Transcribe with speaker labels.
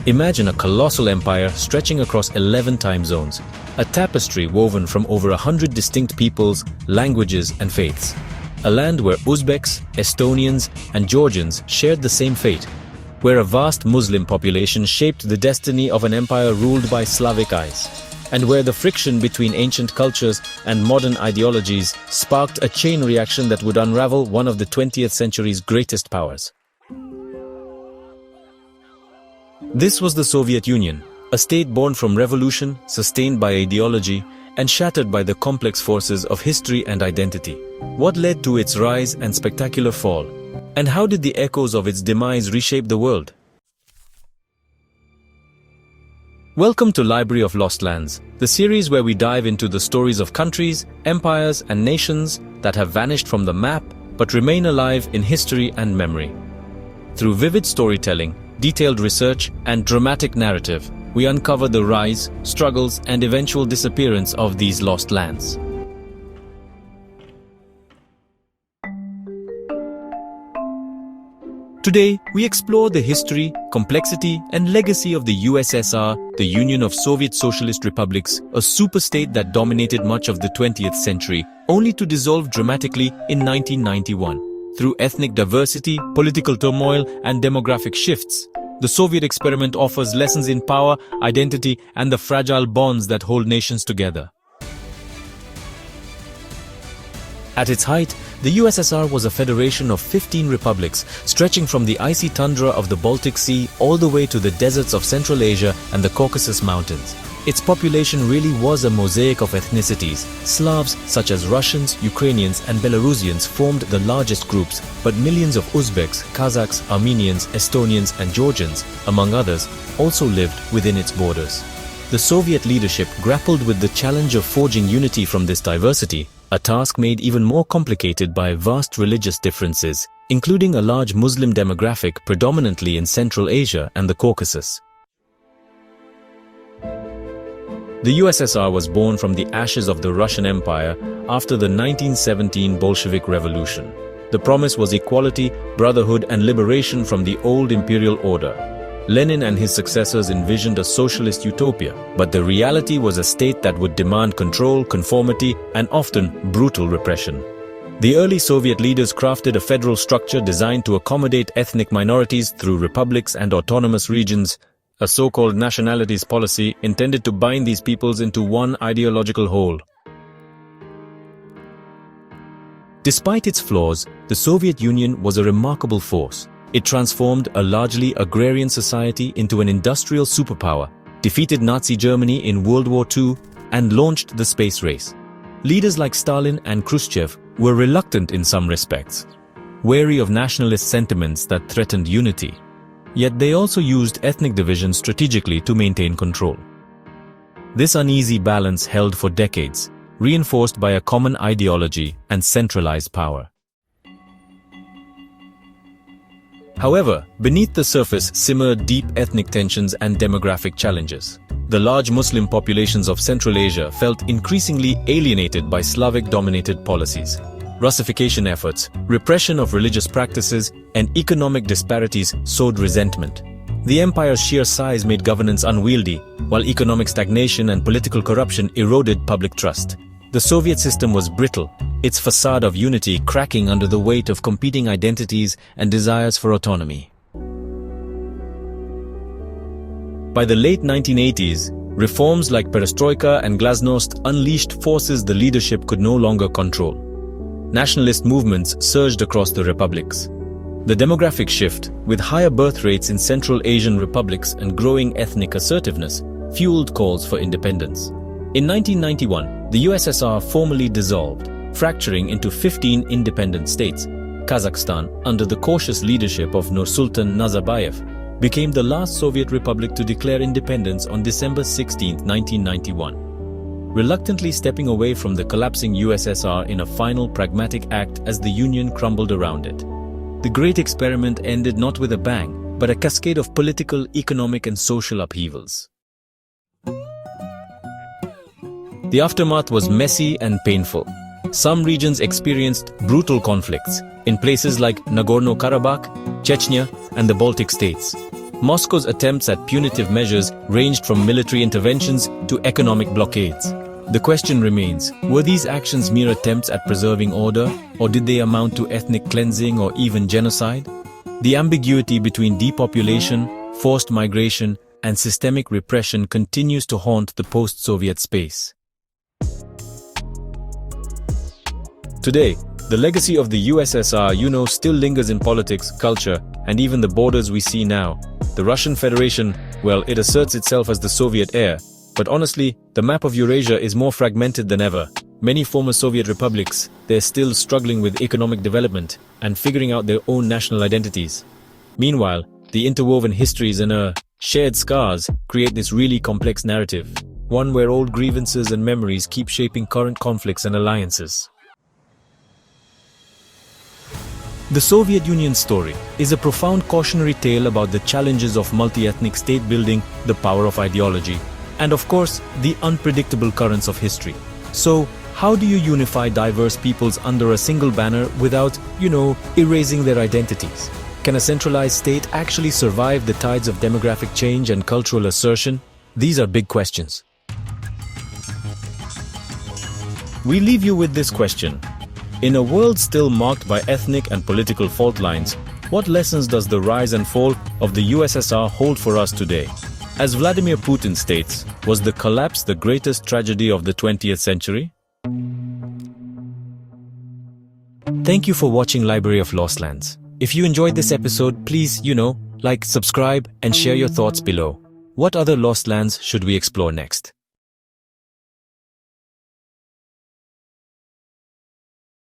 Speaker 1: Imagine a colossal empire stretching across 11 time zones, a tapestry woven from over 100 distinct peoples, languages, and faiths. A land where Uzbeks, Estonians, and Georgians shared the same fate, where a vast Muslim population shaped the destiny of an empire ruled by Slavic eyes, and where the friction between ancient cultures and modern ideologies sparked a chain reaction that would unravel one of the 20th century's greatest powers. This was the Soviet Union, a state born from revolution, sustained by ideology, and shattered by the complex forces of history and identity. What led to its rise and spectacular fall? And how did the echoes of its demise reshape the world? Welcome to Library of Lost Lands, the series where we dive into the stories of countries, empires, and nations that have vanished from the map but remain alive in history and memory. Through vivid storytelling, detailed research, and dramatic narrative, we uncover the rise, struggles, and eventual disappearance of these lost lands. Today, we explore the history, complexity, and legacy of the USSR, the Union of Soviet Socialist Republics, a superstate that dominated much of the 20th century, only to dissolve dramatically in 1991. Through ethnic diversity, political turmoil, and demographic shifts, the Soviet experiment offers lessons in power, identity, and the fragile bonds that hold nations together. At its height, the USSR was a federation of 15 republics, stretching from the icy tundra of the Baltic Sea all the way to the deserts of Central Asia and the Caucasus Mountains. Its population really was a mosaic of ethnicities. Slavs, such as Russians, Ukrainians, and Belarusians, formed the largest groups, but millions of Uzbeks, Kazakhs, Armenians, Estonians, and Georgians, among others, also lived within its borders. The Soviet leadership grappled with the challenge of forging unity from this diversity, a task made even more complicated by vast religious differences, including a large Muslim demographic predominantly in Central Asia and the Caucasus. The USSR was born from the ashes of the Russian Empire after the 1917 Bolshevik Revolution. The promise was equality, brotherhood, and liberation from the old imperial order. Lenin and his successors envisioned a socialist utopia, but the reality was a state that would demand control, conformity, and often brutal repression. The early Soviet leaders crafted a federal structure designed to accommodate ethnic minorities through republics and autonomous regions, a so-called nationalities policy intended to bind these peoples into one ideological whole. Despite its flaws, the Soviet Union was a remarkable force. It transformed a largely agrarian society into an industrial superpower, defeated Nazi Germany in World War II, and launched the space race. Leaders like Stalin and Khrushchev were reluctant in some respects, wary of nationalist sentiments that threatened unity. Yet they also used ethnic division strategically to maintain control. This uneasy balance held for decades, reinforced by a common ideology and centralized power. However, beneath the surface simmered deep ethnic tensions and demographic challenges. The large Muslim populations of Central Asia felt increasingly alienated by Slavic-dominated policies. Russification efforts, repression of religious practices, and economic disparities sowed resentment. The empire's sheer size made governance unwieldy, while economic stagnation and political corruption eroded public trust. The Soviet system was brittle, its facade of unity cracking under the weight of competing identities and desires for autonomy. By the late 1980s, reforms like perestroika and glasnost unleashed forces the leadership could no longer control. Nationalist movements surged across the republics. The demographic shift, with higher birth rates in Central Asian republics and growing ethnic assertiveness, fueled calls for independence. In 1991, the USSR formally dissolved, fracturing into 15 independent states. Kazakhstan, under the cautious leadership of Nursultan Nazarbayev, became the last Soviet republic to declare independence on December 16, 1991. Reluctantly stepping away from the collapsing USSR in a final pragmatic act as the Union crumbled around it. The great experiment ended not with a bang, but a cascade of political, economic, and social upheavals. The aftermath was messy and painful. Some regions experienced brutal conflicts, in places like Nagorno-Karabakh, Chechnya, and the Baltic states. Moscow's attempts at punitive measures ranged from military interventions to economic blockades. The question remains, were these actions mere attempts at preserving order, or did they amount to ethnic cleansing or even genocide? The ambiguity between depopulation, forced migration, and systemic repression continues to haunt the post-Soviet space. Today, the legacy of the USSR, still lingers in politics, culture, and even the borders we see now. The Russian Federation, well, it asserts itself as the Soviet heir, but honestly, the map of Eurasia is more fragmented than ever. Many former Soviet republics, they're still struggling with economic development and figuring out their own national identities. Meanwhile, the interwoven histories and shared scars create this really complex narrative, one where old grievances and memories keep shaping current conflicts and alliances. The Soviet Union's story is a profound cautionary tale about the challenges of multi-ethnic state building, the power of ideology, and of course, the unpredictable currents of history. So, how do you unify diverse peoples under a single banner without, erasing their identities? Can a centralized state actually survive the tides of demographic change and cultural assertion? These are big questions. We leave you with this question. In a world still marked by ethnic and political fault lines, what lessons does the rise and fall of the USSR hold for us today? As Vladimir Putin states, was the collapse the greatest tragedy of the 20th century? Thank you for watching Library of Lost Lands. If you enjoyed this episode, please, like, subscribe, and share your thoughts below. What other lost lands should we explore next?